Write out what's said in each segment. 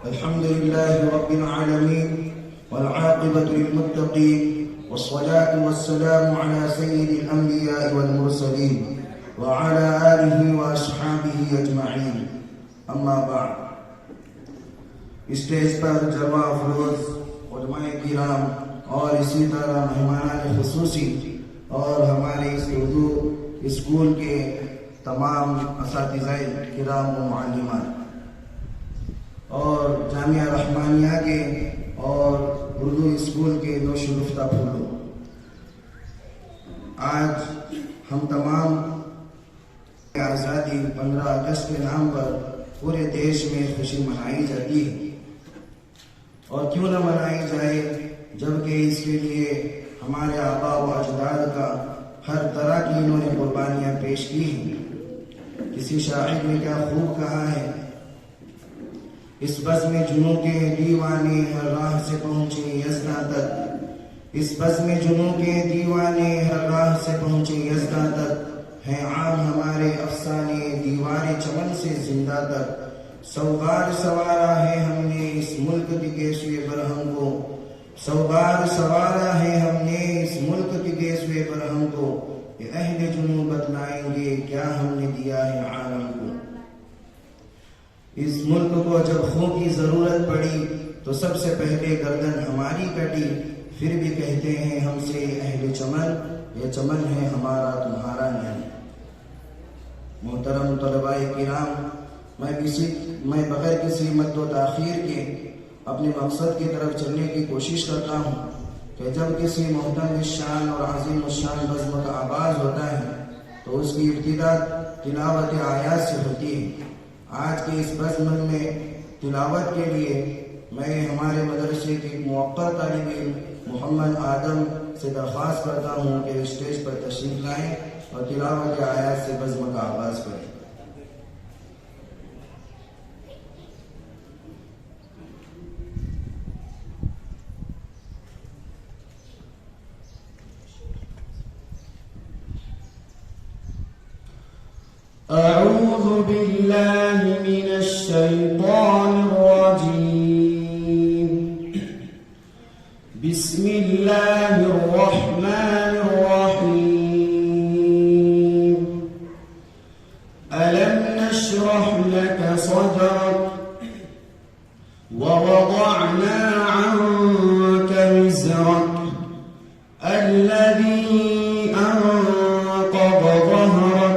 अल्हम्दुलिल्लाहि रब्बिल आलमीन वल आक़िबतु लिल मुत्तक़ीन वस्सलातु वस्सलामु अला सय्यिदिल अंबिया'i वल मुरसलीन व अला आलिहि व अस्हाबिहि अजमईन। अम्मा बाद। स्टेज पर जलवा अफरोज उलमाए किराम और इसी तरह मेहमान खुसूसी और हमारे इस उर्दू स्कूल के तमाम असातिज़ाए किराम व मुअल्लिमात और जामिया रहमानिया के और उर्दू स्कूल के नौशगुफ्ता फूलों, आज हम तमाम आज़ादी 15 अगस्त के नाम पर पूरे देश में खुशी मनाई जाती है। और क्यों न मनाई जाए, जबकि इसके लिए हमारे आबा व अजदाद का हर तरह की इन्होंने कुर्बानियाँ पेश की हैं। किसी शायर ने क्या खूब कहा है, इस बज़्म में जुनूं के दीवाने हर राह से पहुँचे यज़दा तक, इस बज़्म में जुनूं के दीवाने हर राह से पहुँचे यज़दा तक, हैं आम हमारे अफसाने दीवारे चमन से जिंदा तक। सौगार सवारा है हमने इस मुल्क की गेसुए बरहम को, सौगार सवारा है हमने इस मुल्क की गेसुए बरहम को, ये अहले जुनूं बतलाएंगे क्या हमने दिया है आलम को। इस मुल्क को जब खून की जरूरत पड़ी तो सबसे पहले गर्दन हमारी कटी, फिर भी कहते हैं हमसे अहले चमन, ये चमन है हमारा तुम्हारा नहीं। मोहतरम तलबाए किराम, मैं बगैर किसी मद्दो ताखीर के अपने मकसद की तरफ चलने की कोशिश करता हूँ कि जब किसी मोहतरम शान और अजीम शान बज़्म का आगाज़ होता है तो उसकी इब्तिदा तिलावत आयात से होती है। आज के इस बज़्म में तिलावत के लिए मैं हमारे मदरसे के मुअक्कर तालिब इल्म मोहम्मद आदम से दरख्वास्त करता हूँ कि स्टेज पर तशरीफ लाएँ और तिलावत आयात से बज़्म का आगाज़ करें। अऊज़ु बिल्लाहि मिनश शैतानिर रजीम। बिस्मिल्लाहिर रहमानिर रहीम। अलम नशरह लका सदरक व वदअना अन्का विज़रक अल्लज़ी अनक़ज़ ज़हरक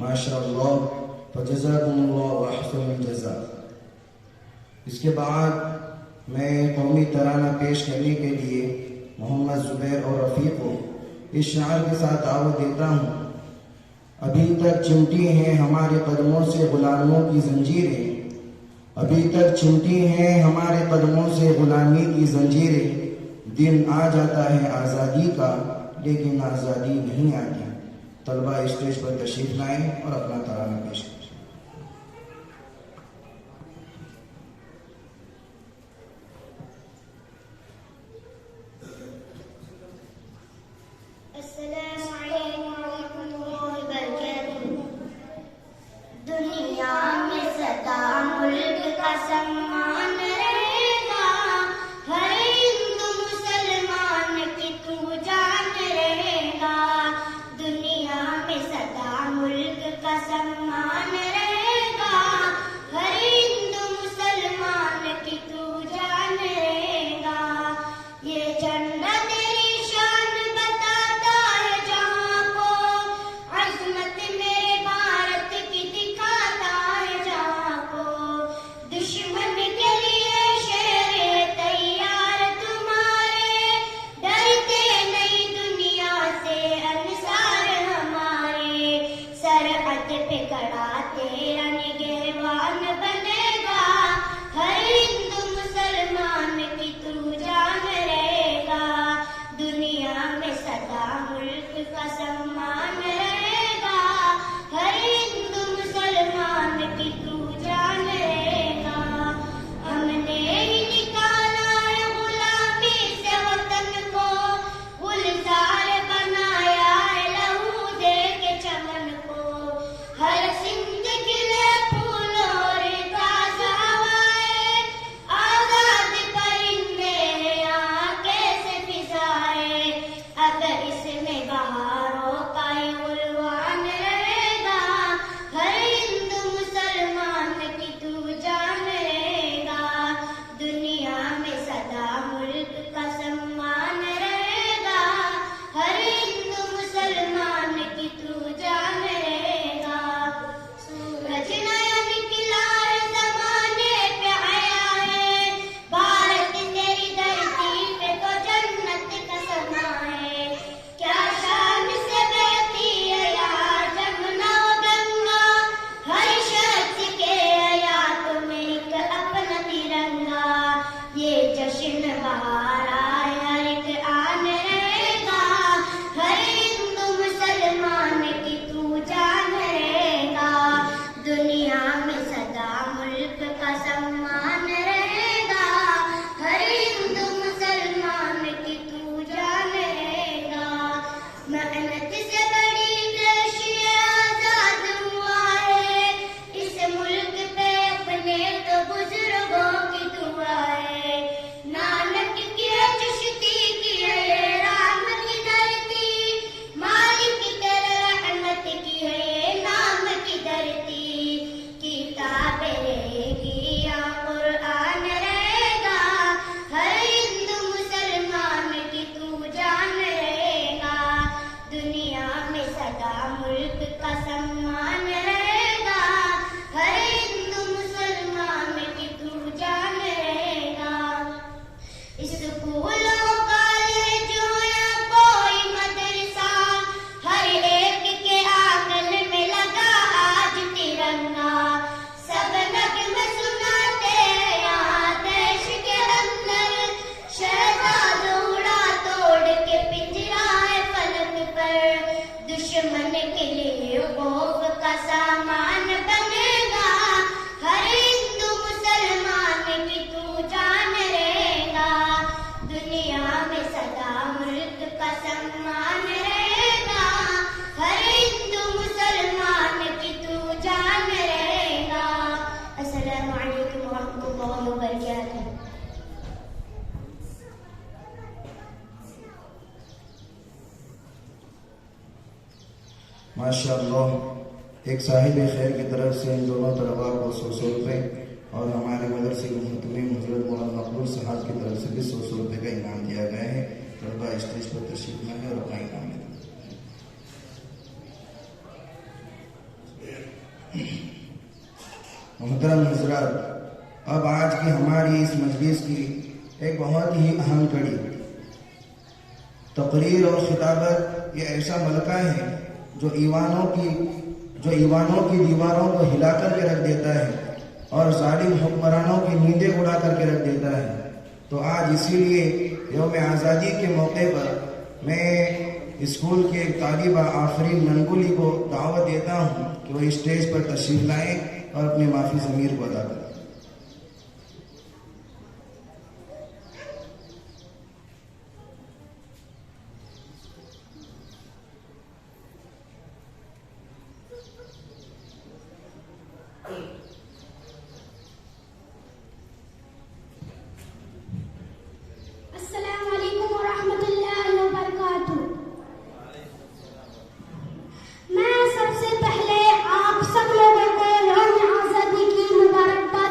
माशाअल्लाह फजज़ाकुमुल्लाह व अहसनुल जज़ा। इसके बाद मैं कौमी तराना पेश करने के लिए मोहम्मद ज़ुबैर और रफ़ीक को इस शार के साथ दावत देता हूँ। अभी तक चिमटी हैं हमारे कदमों से गुलामों की जंजीरें, अभी तक चिमटी हैं हमारे कदमों से गुलामी की जंजीरें। दिन आ जाता है आज़ादी का लेकिन आज़ादी नहीं आती। तलबा स्टेज पर तशरीफ लाएं और अपना तराना पेश करें। अस्सलामु अलैकुम व रहमतुल्लाहि व बरकातुहू। दुनिया में सदा मुल्क का सम्मान रहेगा, हर हिंदू मुसलमान की तू जान रहेगा। दुनिया में सदा मुल्क का सम्मान का सम्मान रहेगा, हर हिंदू मुसलमान की तू जान रहेगा। मेहनत से बड़ी देश ये आजाद हुआ है, इस मुल्क पे अपने तो बुजुर्गों की दुआ है। नानक की है चिश्ती की है ये राम की धरती, मालिक तेरे रहमत की है ये नाम की धरती। किताबें रहेगी या कुरान रहेगा, हर हिंदू मुसलमान की तू जान रहेगा। दुनिया में सदा मुल्क का सम्मान रहेगा, हर हिंदू मुसलमान की तू जान रहेगा। स्कूलों कॉलेजों या कोई मदरसा, हर एक के आंगन में लगा आज तिरंगा। सब नग़्मे सुनाते यहाँ देश के अंदर, शहजाद उड़ा तोड़ के पिंजरा है फलक पर। दुश्मन के लिए खौफ का सामान बनेगा, हर हिंदू मुसलमान की तू जान रहेगा। दुनिया में सदा मुल्क का सम्मान रहेगा, हर हिंदू मुसलमान की तू जान रहेगा। अस्सलामु अलैकुम व रहमतुल्लाहि व बरकातुहू। माशाअल्लाह, एक साहिब खैर की तरफ से इन दोनों तलबा को 100 रुपये और हमारे मदरसे के मुहतमिम हज़रत मौलाना मकबूल साहब की तरफ से भी 100 रुपये का इनाम दिया गया है। तलबा स्टेज पर तशरीफ लाएं और अपना इनाम दें। मोहतरम हज़रात, अब आज की हमारी इस मजलिस की एक बहुत ही अहम कड़ी तकरीर और खिताबत, ये ऐसा मलका है जो ईवानों की दीवारों को हिला करके रख देता है और जालिम हुक्मरानों की नींदें उड़ा करके रख देता है। तो आज इसीलिए यौम आज़ादी के मौके पर मैं स्कूल के तालिबा आफरीन ननगुली को दावत देता हूँ कि वो स्टेज पर तशरीफ लाएं और अपने माफी ज़मीर को अदा करें। अस्सलामु अलैकुम व रहमतुल्लाहि व बरकातुहू। मैं सबसे पहले आप सब लोगों को यौम आज़ादी की मुबारकबाद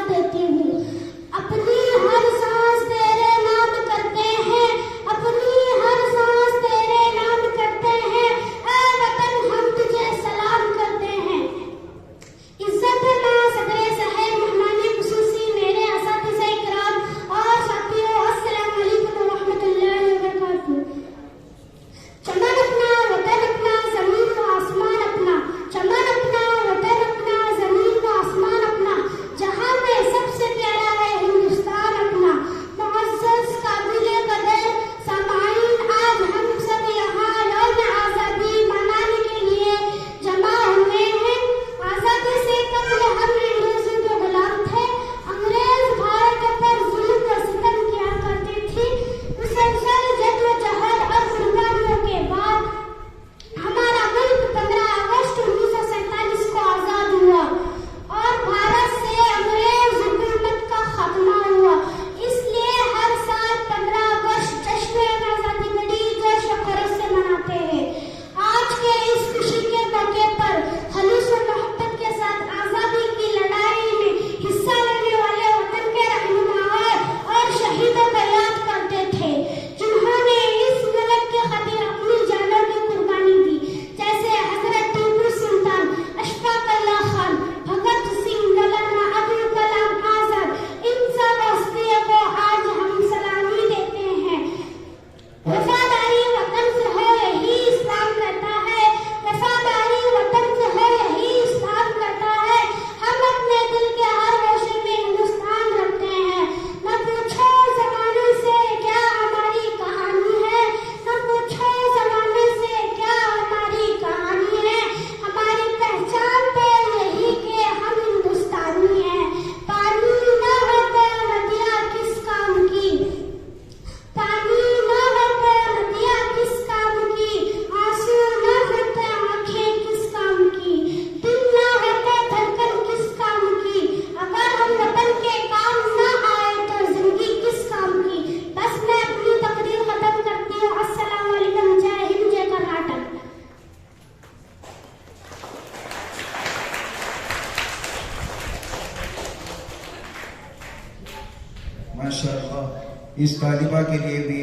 माशाअल्लाह इस तालिबा के लिए भी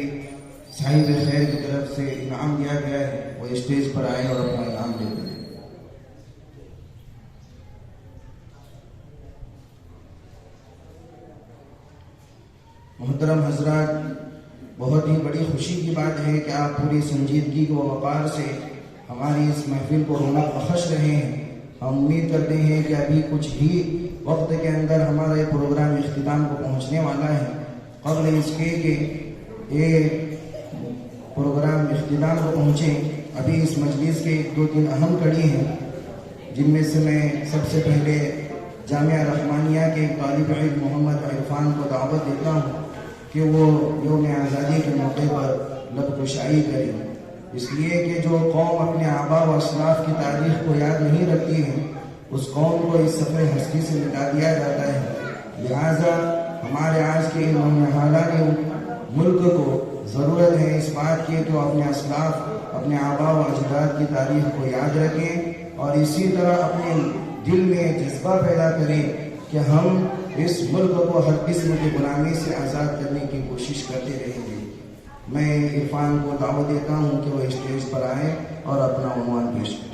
साहिब खैर की तरफ से इनाम दिया गया है। वो स्टेज पर आए और अपना इनाम दे दें। मोहतरम हजरात, बहुत ही बड़ी खुशी की बात है कि आप पूरी संजीदगी व वक़ार से हमारी इस महफिल को रौनक बख्श रहे हैं। हम उम्मीद करते हैं कि अभी कुछ ही वक्त के अंदर हमारा ये प्रोग्राम इख्तिताम को पहुंचने वाला है। क़ब्ल इसके कि ये प्रोग्राम इख्तिताम को पहुँचे, अभी इस मजलिस के 2-3 अहम कड़ी हैं, जिनमें से मैं सबसे पहले जामिया रहमानिया के तालिब इल्म मोहम्मद इरफान को दावत देता हूँ कि वो यौम आज़ादी के मौके पर लबकुशाई करें। इसलिए कि जो कौम अपने आबा व असलाफ की तारीख को याद नहीं रखती है, उस कौम को इस सफ़े हस्ती से मिटा दिया जाता है। लिहाजा हमारे आज के नौजवान मुल्क को ज़रूरत है इस बात की कि वो अपने असलाफ, अपने आबा व अजदाद की तारीख को याद रखें और इसी तरह अपने दिल में जज्बा पैदा करें कि हम इस मुल्क को हर किस्म की गुलामी से आज़ाद करने की कोशिश करते रहेंगे। मैं इरफान को दावत देता हूँ कि वह स्टेज पर आए और अपना उन्वान पेश करें।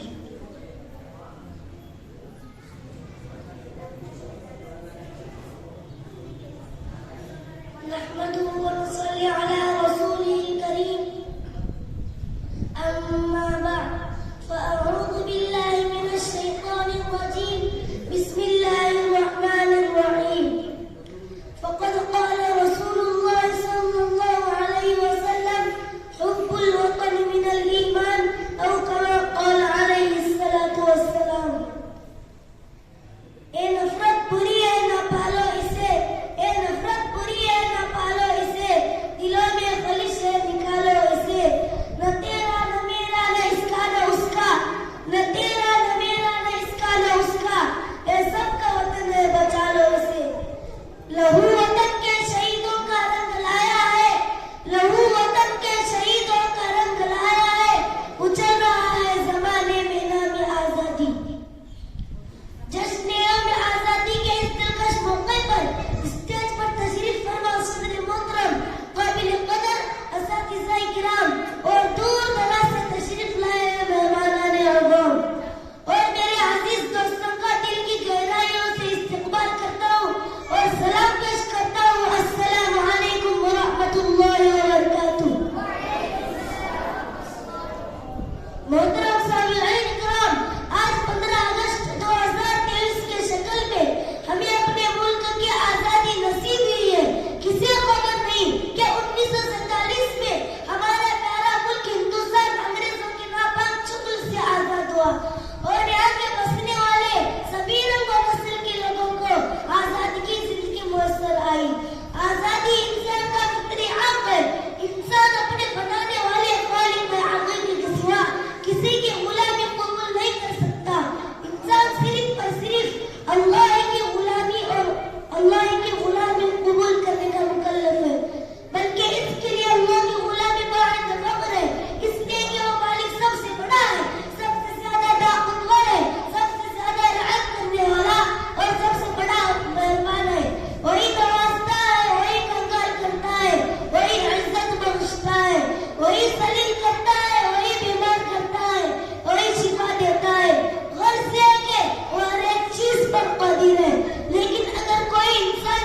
लेकिन अगर कोई इंसान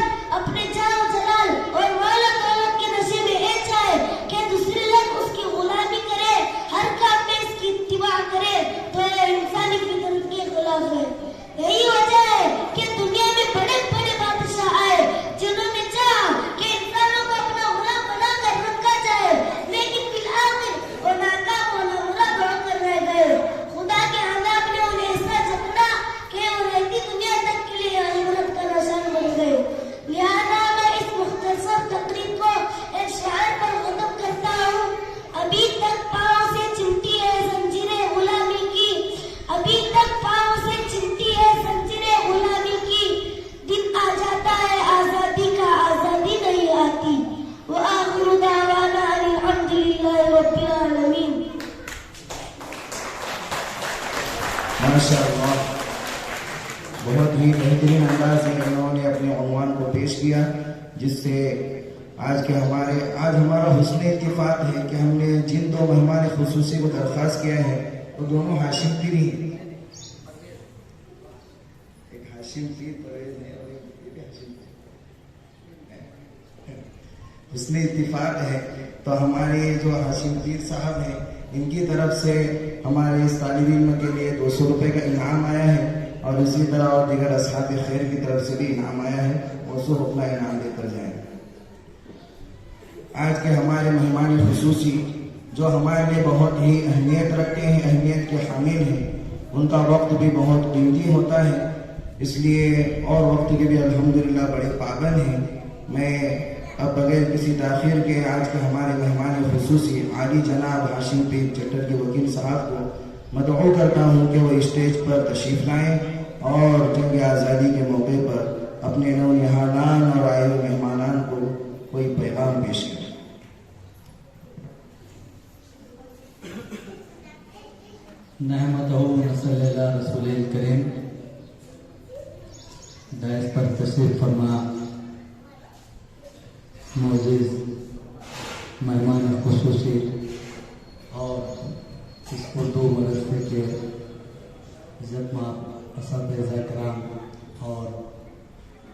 किया, जिससे आज हमारा हुस्न इत्तिफाक है कि हमने जिन दो मेहमान खुसूसी को दरख्वास्त किया है वो दोनों हाशिम पीर ही, एक हाशिम पीर परवेज है और एक हाशिम पीर। हुस्न इत्तिफाक है तो हमारे जो हाशिम पीर साहब हैं, इनकी तरफ से हमारे इस तालिब इल्म के लिए 200 रुपये का इनाम आया है और इसी तरह और दीगर असहाब खैर की तरफ से भी इनाम आया है, वो सब अपना इनाम देकर जाएं। आज के हमारे मेहमान खुसूसी जो हमारे लिए बहुत ही अहमियत रखते हैं, अहमियत के हामिल हैं, उनका वक्त भी बहुत कीमती होता है, इसलिए और वक्त के भी अल्हम्दुलिल्लाह बड़े पाबंद हैं। मैं अब बगैर किसी ताखिर के आज के हमारे मेहमान खुसूसी आली जनाब हाशिम पीर चट्टर के वकील साहब को मदऊ करता हूँ कि वो स्टेज पर तशरीफ़ लाएँ और जंग आज़ादी के मौके पर अपने नौनिहालान और आए हुए मेहमानान को कोई पैगाम पेश करें। नहमदहू नसल्ली अला रसूलिल करीम। दायस पर तशरीफ़ फरमा मोअज़्ज़िज़ मेहमान खुसूसी और इस उर्दू मदरसे के इज़्ज़तमाब असातिज़ा किराम और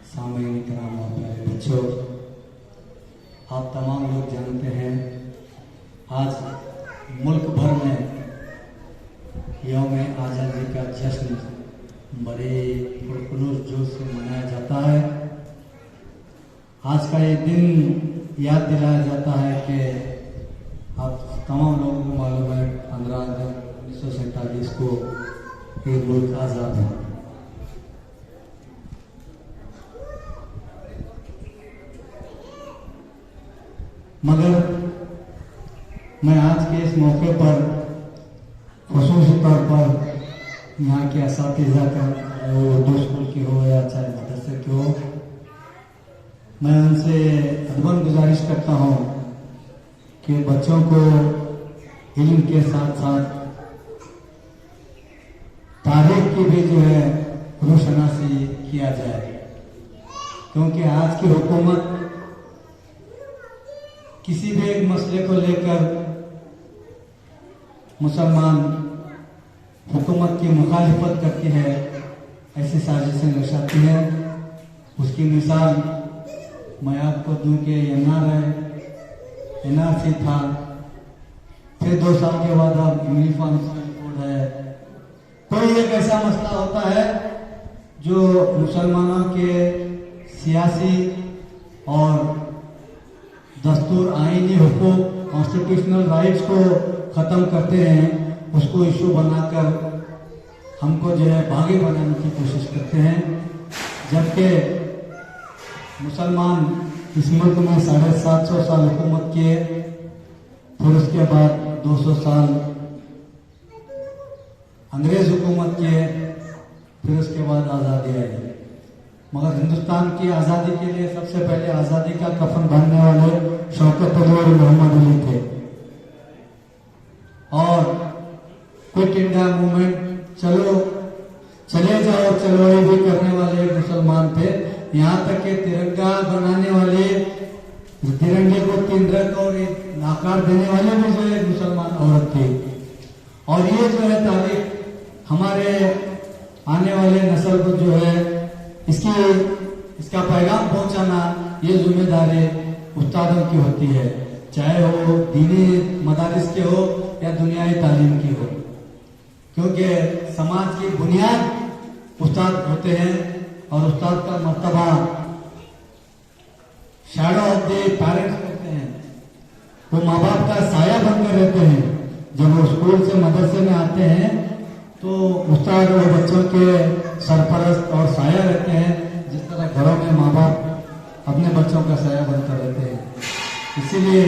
सामीन किराम और प्यारे बच्चों, आप तमाम लोग जानते हैं आज मुल्क भर में यौम आज़ादी का जश्न बड़े पुरखुलूस जोश से मनाया जाता है। आज का ये दिन याद दिलाया जाता है कि आप तमाम लोगों को मालूम है 15 अगस्त 1947 को ये मुल्क आज़ाद है। मगर मैं आज के इस मौके पर ख़ुसूसी तौर पर यहाँ के असातिज़ा का उर्दू स्कूल के हो या चाहे मदरसे के हो, मैं उनसे अदबन गुजारिश करता हूँ कि बच्चों को इल्म के साथ साथ तारीख की भी जो है रोशनासी किया जाए, क्योंकि आज की हुकूमत किसी भी एक मसले को लेकर मुसलमान हुकूमत की मुखालिफत करती है, ऐसी साजिशें रचाती है। उसकी मिसाल मैं आपको दूं कि एनआरसी था, फिर 2 साल के बाद अब यूनिफॉर्म कोड है। कोई एक ऐसा मसला होता है जो मुसलमानों के सियासी और दस्तूर आईनी हुकूक कॉन्स्टिट्यूशनल राइट्स को ख़त्म करते हैं, उसको इशू बनाकर हमको जो है भागी बनाने की कोशिश करते हैं। जबकि मुसलमान इस मुल्क में 750 साल हुकूमत किए, फिर उसके बाद 200 साल अंग्रेज हुकूमत किए, फिर उसके बाद आज़ादी आई। मगर हिंदुस्तान की आज़ादी के लिए सबसे पहले आज़ादी का कफन बांधने वाले शौकत अली और मोहम्मद अली थे, और क्विट इंडिया मूवमेंट चले जाओ चलो ये भी करने वाले मुसलमान थे। यहाँ तक कि तिरंगा बनाने वाले, तिरंगे को 3 रंग और एक आकार देने वाले भी जो है मुसलमान औरत थी। और ये जो है तारीख हमारे आने वाले नस्ल को जो है इसका पैगाम पहुंचाना, ये जिम्मेदारी उस्तादों की होती है, चाहे वो दीनी मदारिस के हो या दुनियाई तालीम की हो, क्योंकि समाज की बुनियाद उस्ताद होते हैं और उस्ताद का मर्तबा शैडो ऑफ द पेरेंट्स होते हैं। वो माँ बाप का साया बनकर रहते हैं। जब वो स्कूल से मदरसे में आते हैं तो उस्ताद वो बच्चों के सरपरस्त और साया रहते हैं, जिस तरह घरों में माँ बाप अपने बच्चों का साया बनकर रहते हैं। इसीलिए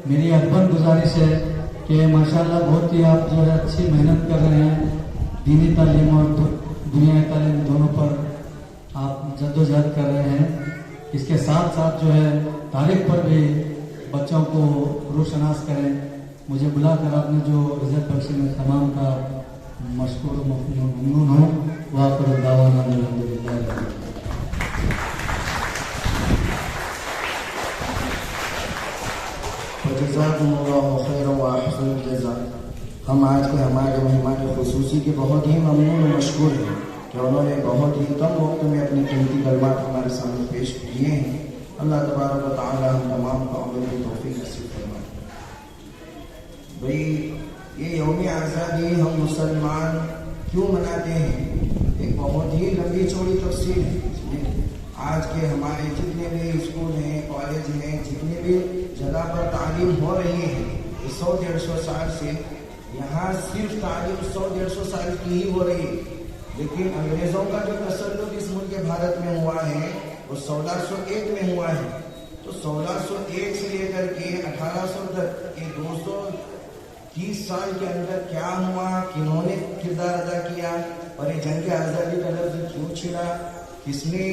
मेरी अदबन गुजारिश है कि माशाल्लाह बहुत ही आप जो है अच्छी मेहनत कर रहे हैं, दीनी तालीम और दुनियाई तालीम दोनों पर आप जद्दोजहद कर रहे हैं। इसके साथ साथ जो है तारीख पर भी बच्चों को रोशनास करें। मुझे बुलाकर आपने जो इज़्ज़त बख्शी में तमाम का मशकूर ममनून हूँ। वाक़िअ दावाना अल्हम्दुलिल्लाह। जज़ाकुमुल्लाहु खैरन व अहसनुल जज़ा। हम आज के हमारे मेहमान खुसूसी के बहुत ही ममनून और मशकूर हैं कि उन्होंने बहुत ही कम वक्त में अपने कीमती कलमात हमारे सामने पेश किए हैं। अल्लाह तबारक व तआला हम तमाम को अमल की तौफीक नसीब फरमाए। भाई ये यौम आज़ादी हम मुसलमान क्यों मनाते हैं, एक बहुत ही लंबी चौड़ी तफसील है। आज के हमारे जितने भी स्कूल हैं, कॉलेज हैं, जितने भी जगह पर तालीम हो रही है, 100-150 साल से यहाँ सिर्फ तालीम 100-150 साल की ही हो रही है। लेकिन अंग्रेजों का जो तसल्लुत इस मुल्क भारत में हुआ है वो 1601 में हुआ है। तो 1601 से लेकर के 1800 तक ये 230 साल के अंदर क्या हुआ, किन्होंने किरदार अदा किया और ये जंग आज़ादी का लफ्ज़ क्यों छिड़ा, किसने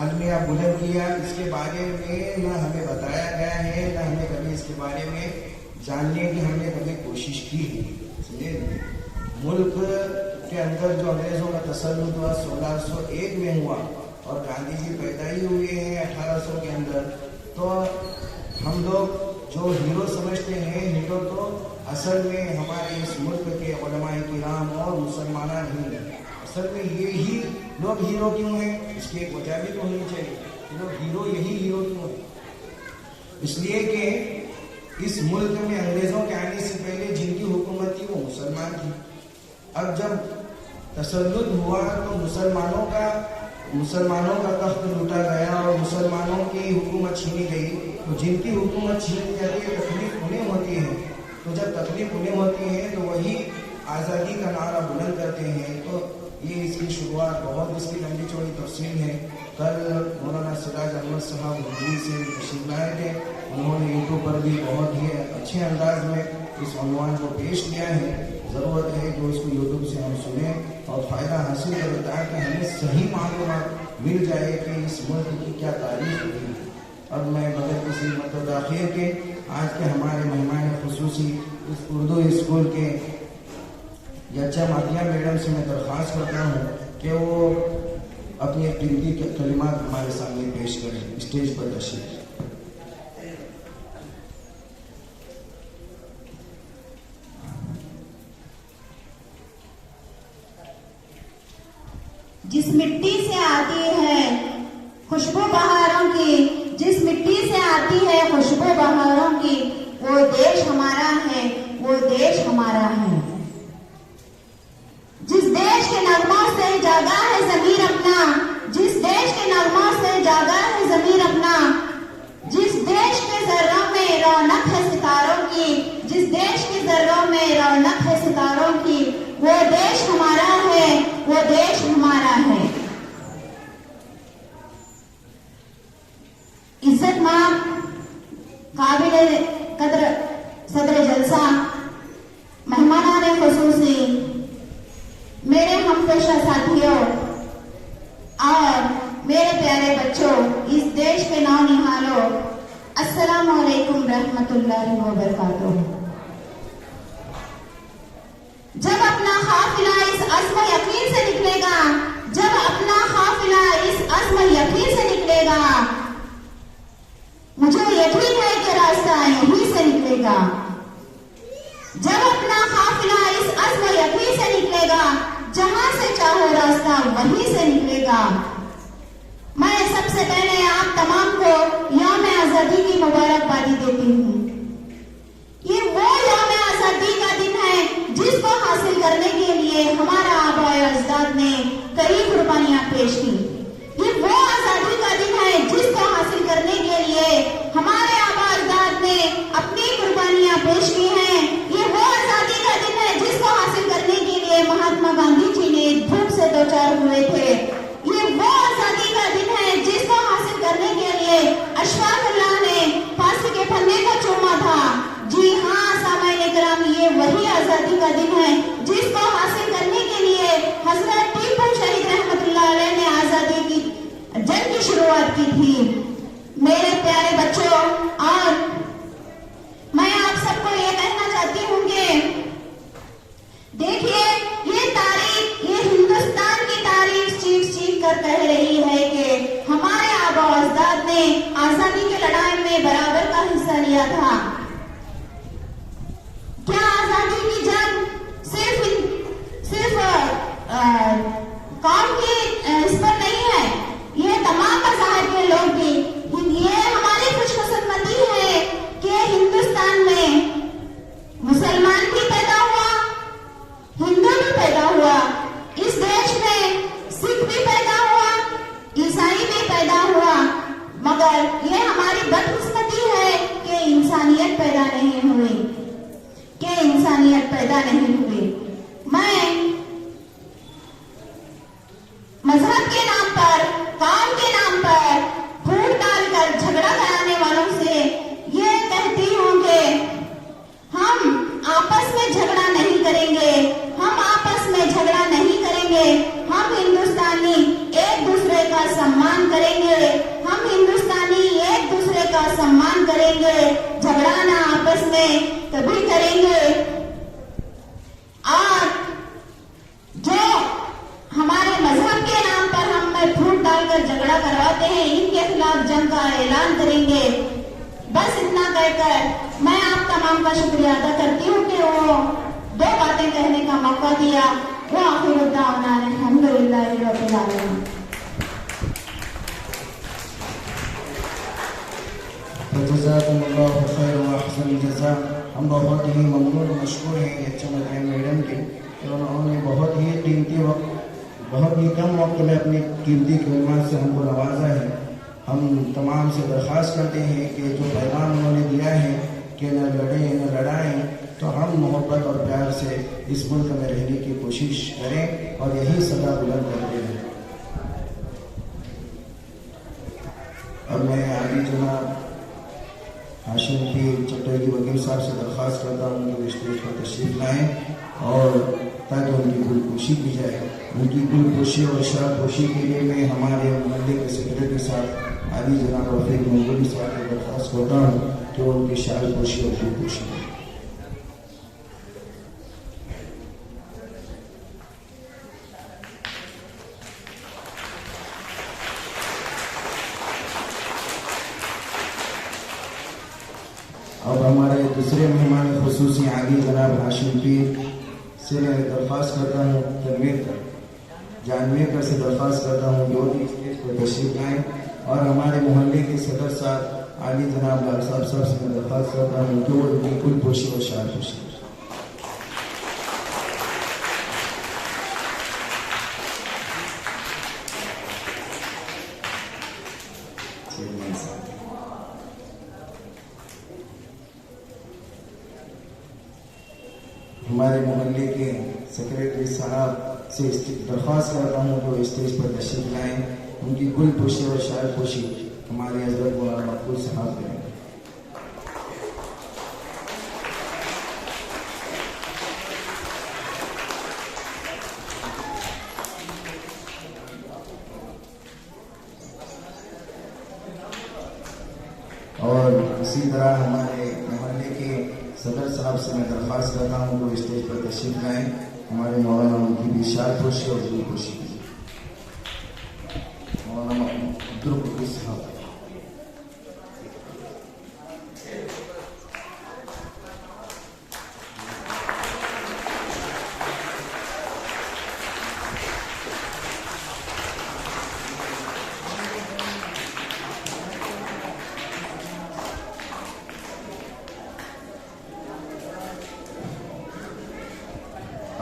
अलमिया बुलंद किया, इसके बारे में न हमें बताया गया है, न हमें कभी इसके बारे में जानने की हमने कभी कोशिश की है। मुल्क के अंदर जो अंग्रेजों का तसल्लुत हुआ 1601 में हुआ और गांधी जी पैदा ही हुए हैं 1800 के अंदर। तो हम लोग जो हीरो समझते हैं, हीरो तो असल में हमारे इस मुल्क के उलमाए किराम और मुसलमान ही हैं। असल में ये ही लोग हीरो क्यों हैं, इसकी एक वजह भी तो होनी चाहिए कि लोग हीरो यही हीरो क्यों है। इसलिए कि इस मुल्क में अंग्रेजों के आने से पहले जिनकी हुकूमत थी वो मुसलमान थी। अब जब तसल्लुत हुआ तो मुसलमानों का तख्त लूटा गया और मुसलमानों की हुकूमत छीनी गई। तो जिनकी हुकूमत छीनी जाती है तकलीफ उन्हें होती है। तो जब तकलीफ उन्हें होती है तो वही आज़ादी का नारा बुलंद करते हैं। तो ये इसकी शुरुआत बहुत इसकी लंबी चौड़ी तफसील है। कल मौलाना सिराज अहमद साहब दिल्ली से तशरीफ लाए थे, उन्होंने यूट्यूब पर भी बहुत ही अच्छे अंदाज में इस उन्वान को पेश किया है। ज़रूरत है कि उसको यूट्यूब से हम सुने और फ़ायदा हासिल करें ताकि हमें सही मालूमात मिल जाए कि इस मुल्क की क्या तारीख हुई। अब मैं बगैर किसी मतदाखिर के आज के हमारे मेहमान खुसूसी इस उर्दू स्कूल के यच्चा मातिया मैडम से मैं दरख्वास्त करता हूँ कि वो अपने कीमती कलिमात हमारे सामने पेश करें। स्टेज पर तशरीफ। जिस मिट्टी से आती है खुशबू बहारों की, जिस मिट्टी से आती है खुशबू बहारों की, वो देश हमारा है, वो देश हमारा है। जिस देश के नगमों से जागा है ज़मीर अपना, जिस देश के नगमों से जागा है ज़मीर अपना, जिस देश के ज़र्रों में रौनक है सितारों की, जिस देश के ज़र्रों में रौनक है सितारों की, वो देश हमारा है, वो देश हमारा है। इज्जतमान काबिल कदर सदर जलसा, मेहमानाने खुसूसी, मेरे हमपेशा साथियों और मेरे प्यारे बच्चों, इस देश के नौनिहालों, अस्सलामु अलैकुम रहमतुल्लाहि व बरकातुहू। जब अपना काफिला इस अज़्म यकीन से निकलेगा, जब अपना काफिला इस अज़्म यकीन से निकलेगा, मुझे यकीन है कि रास्ता यहीं से निकलेगा। जब अपना काफिला इस अज़्म यकीन से निकलेगा, जहां से चाहो रास्ता वहीं से निकलेगा। मैं सबसे पहले आप तमाम को यौम आज़ादी की मुबारकबादी देती हूँ। ये वो यौम आज़ादी का दिन है जिसको हासिल करने के लिए हमारा आबा अजदाद ने कई कुर्बानियां पेश की। ये वो आज़ादी का दिन है जिसको हासिल करने के लिए हमारे आबा अजदाद ने अपनी कुर्बानियां पेश की हैं। ये वो आज़ादी का दिन है जिसको हासिल करने के लिए महात्मा गांधी जी ने धूप से दो चार हुए थे। ये वो आज़ादी का दिन है जिसको हासिल करने के लिए अशफाक अल्लाह ने फांसी के फंदे को चूमा था। जी हाँ सामाईन इकराम, ये वही आज़ादी का दिन है जिसको हासिल करने के लिए हजरत टीपू शहीद रहमतुल्लाह अलैह ने आज़ादी की जंग की शुरुआत की थी। मेरे प्यारे बच्चों, और मैं आप सबको ये कहना चाहती हूँ कि देखिए, ये तारीख, ये हिंदुस्तान की तारीख चीख कर कह रही है कि हमारे आबा अजदाद ने आजादी की लड़ाई में बराबर का हिस्सा लिया था। मगर ये हमारी बदकिस्मती है कि इंसानियत पैदा नहीं हुई, मैं मजहब के नाम पर, काम के नाम पर फूट डालकर झगड़ा कराने वालों से ये कहती हूँ कि हम आपस में झगड़ा नहीं करेंगे, हम हिंदुस्तानी एक दूसरे का सम्मान करेंगे, झगड़ा ना आपस में कभी करेंगे। और जो हमारे मजहब के नाम पर हम फूट डालकर झगड़ा करवाते हैं, इनके खिलाफ जंग का ऐलान करेंगे। बस इतना कहकर मैं आप तमाम का शुक्रिया अदा करती हूँ कि वो 2 बातें कहने का मौका दिया। वो आखिर दावना अल्हम्दुलिल्लाह रब्बिल आलमीन। जज़ाकुमुल्लाहु खैरन व अहसन जज़ा। हम बहुत ही ममनून और मशकूर हैं एच एम अदनान मैडम के, उन्होंने बहुत ही कीमती वक्त, बहुत ही कम वक्त में अपनी कीमती कलिमात से हमको नवाजा है। हम तमाम से दरख्वास्त करते हैं कि जो पैगाम उन्होंने दिया है कि न लड़ें न लड़ाएं, तो हम मोहब्बत और प्यार से इस मुल्क में रहने की कोशिश करें और यही सदा बुलंद करते हैं। और मैं आगे जनाब हाशिम की चट्टोई वकील साहब से दरख्वास्त करता हूँ कि वो स्टेज पर तशरीफ लाएँ और ताकि उनकी गुलपोशी की जाए। उनकी गुलपोशी और शाहपोशी के लिए मैं हमारे मोहल्ले के सेक्रेटरी साहब आदि जनाब रफीक मंगोली साहब की दरख्वास्त करता हूँ कि वो उनकी शाहपोशी और गुलपोशी करें। अब हमारे दूसरे मेहमान खुसूसी आदि जनाब हाशिम पीर से मैं दरख्वास्त करता हूँ, जानवेकर से दरख्वास्त करता हूँ कि वो भी स्टेज पर तशरीफ लाएँ। और हमारे मोहल्ले के सदर साहब आदि जनाब लाल साहब से मैं दरख्वास्त करता हूँ कि वो बिल्कुल पोशी और शारपोशी। हमारे मोहल्ले के सेक्रेटरी साहब से दरख्वास्त करता हूँ कि वो स्टेज पर तशरीफ लाएँ। उनकी गुलपोशी और शारपोशी हमारे हज़रत मौलाना मकबूल साहब करें। और इसी तरह हमारे मोहल्ले के सदर साहब से मैं दरख्वास्त करता हूँ कि वो स्टेज पर तशरीफ लाएँ। हमारे मौलाना उनकी भी शारपोशी और गुलपोशी मौलाना अब्दुल साहब।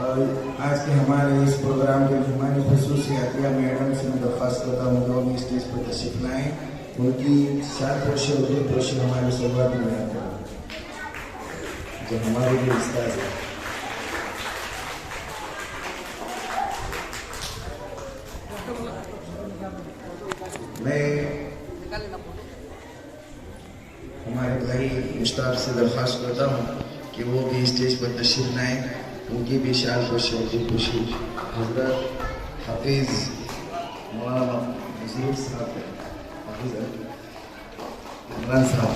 और आज के हमारे इस प्रोग्राम के मेहमान खुसूसी अतिया मैडम से मैं दरख्वास्त करता हूँ कि वो भी स्टेज पर तशरीफ लाएँ। उनकी शारपोशी और गुलपोशी हमारे शुरुआत में बयान करें जो हमारे लिए उस्ताद है। मैं हमारे भाई मुश्ताक से दरख्वास्त करता हूँ कि वो भी स्टेज पर तशरीफ लाएँ। उनकी भी शारपोशी और गुलपोशी हज़रत हाफिज़ मौलाना नज़ीर साहब हाफिज़ इमरान साहब।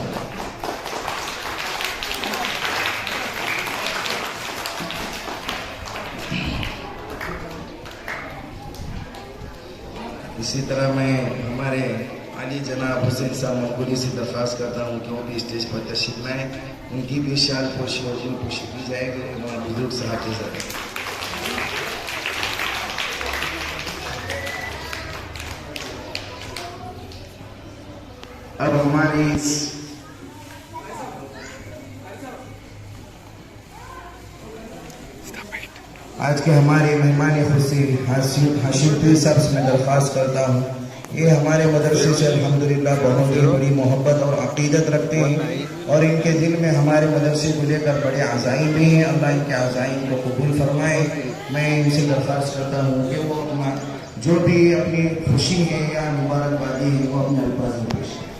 इसी तरह मैं हमारे अली जनाब हुसैन साहब मकबूली से दरख्वास्त करता हूँ कि वो भी स्टेज पर तशरीफ लाएँ। उनकी भी शारपोशी और गुलपोशी की जाएगी हमारे बुजुर्ग साहब के साथ। अब हमारे आज के हमारे मेहमान खुशी हाशिम पीर साहब से मैं दरख्वास्त करता हूँ ये हमारे मदरसे से अल्हम्दुलिल्लाह बहुत ही बड़ी मोहब्बत और अकीदत रखते हैं और इनके दिल में हमारे मदरसे को लेकर बड़े अज़ाइम भी हैं। अल्लाह इनके अज़ाइम को कबूल फरमाए। मैं इनसे दरख्वास्त करता हूँ कि वो अपना जो भी अपनी खुशी है या मुबारकबादी है वो अपने अल्फाज में पेश करें।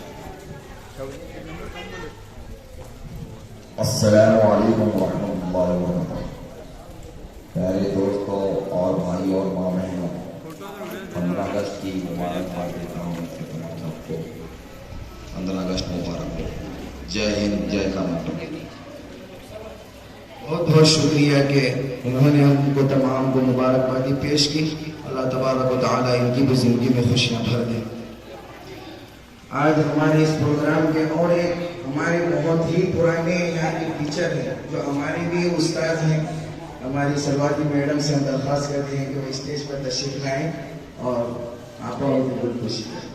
अस्सलामु अलैकुम रहमतुल्लाहि व बरकातहू। प्यारे दोस्तों और भाई और माँ बहनों, 15 अगस्त की मुबारकबाद देता हूँ सबको। 15 अगस्त मुबारक हो। जय हिंद, जय कर्नाटक। बहुत बहुत शुक्रिया कि उन्होंने हमको तमाम को मुबारकबादी पेश की। अल्लाह तबारक व तआला इनकी भी ज़िंदगी में खुशियाँ भर दे। आज हमारे इस प्रोग्राम के और एक हमारे बहुत ही पुराने यहाँ के टीचर हैं जो हमारे भी उस्ताद हैं, हमारी सरवाती मैडम से हम दरख्वास्त करते हैं कि वो स्टेज पर तशरीफ लाएँ और आप और बिल्कुल खुशी करें।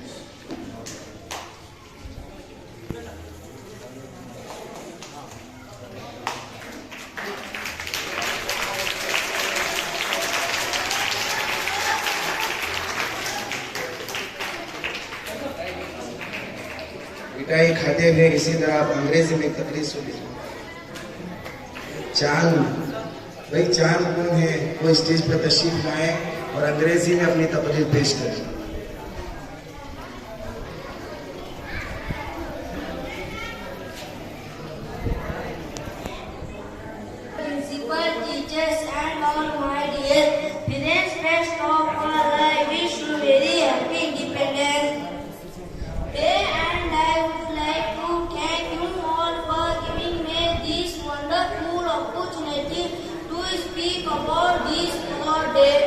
मिठाई खाते हुए इसी तरह आप अंग्रेजी में तकरीर सुनिए। चांद भाई, चांद कौन है वो स्टेज पर तशरीफ लाए और अंग्रेजी में अपनी तकरीर पेश करें। Principal, teachers and all my dear parents, first of all I wish you very happy Independence Day, and I would like to thank you all for giving me this wonderful opportunity to speak about this day.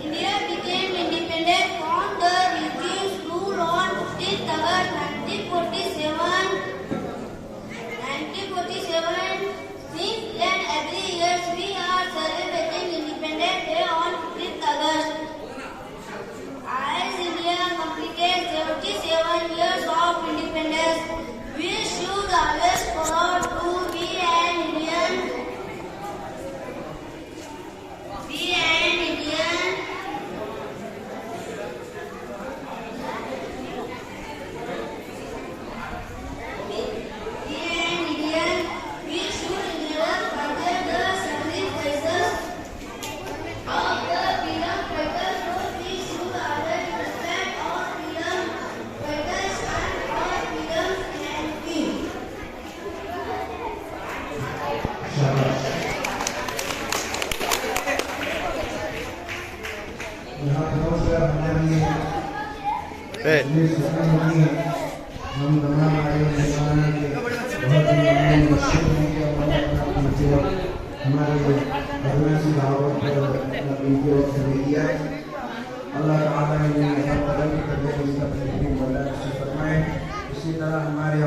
India became independent from the British rule on 15th August 1947. Since then, every year we are celebrating Independence Day on 15th August. As India completed 77 years of independence, we should always proud to be an Indian. Be an Indian. We should never forget the sacrifices of the freedom fighters. So we should always respect our freedom fighters and our freedom and peace. यहाँ पहुँचकर हमारी हम तमाम आए मेहमान के बहुत ही मुश्किल है कि हमारे भगवान की दावत पर अपना वीडियो दे दिया। अल्लाह ताला ने हर कदम पे इसका बेहतरीन बंदा से फरमाए। इसी तरह हमारे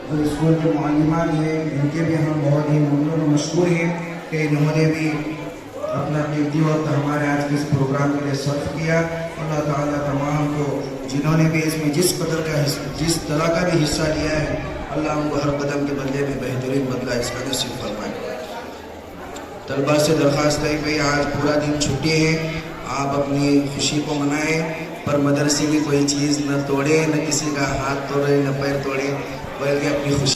जो स्कूल के मालिमान हैं इनके भी हम बहुत ही ममनून और मशकूर हैं कि इन्होंने भी अपना कीमती वक्त हमारे आज के इस प्रोग्राम के लिए सर्व किया। अल्लाह ताला तमाम को जिन्होंने भी इसमें जिस तरह का भी हिस्सा लिया है, अल्लाह उनको हर कदम के बदले में बेहतरीन बदला इसका नसीब फरमाए। तलबा से दरख्वास्त है भाई आज पूरा दिन छुट्टी है, आप अपनी खुशी को मनाएं, पर मदरसे की कोई चीज़ न तोड़े, न किसी का हाथ तोड़े, न पैर तोड़े, बल्कि अपनी खुशी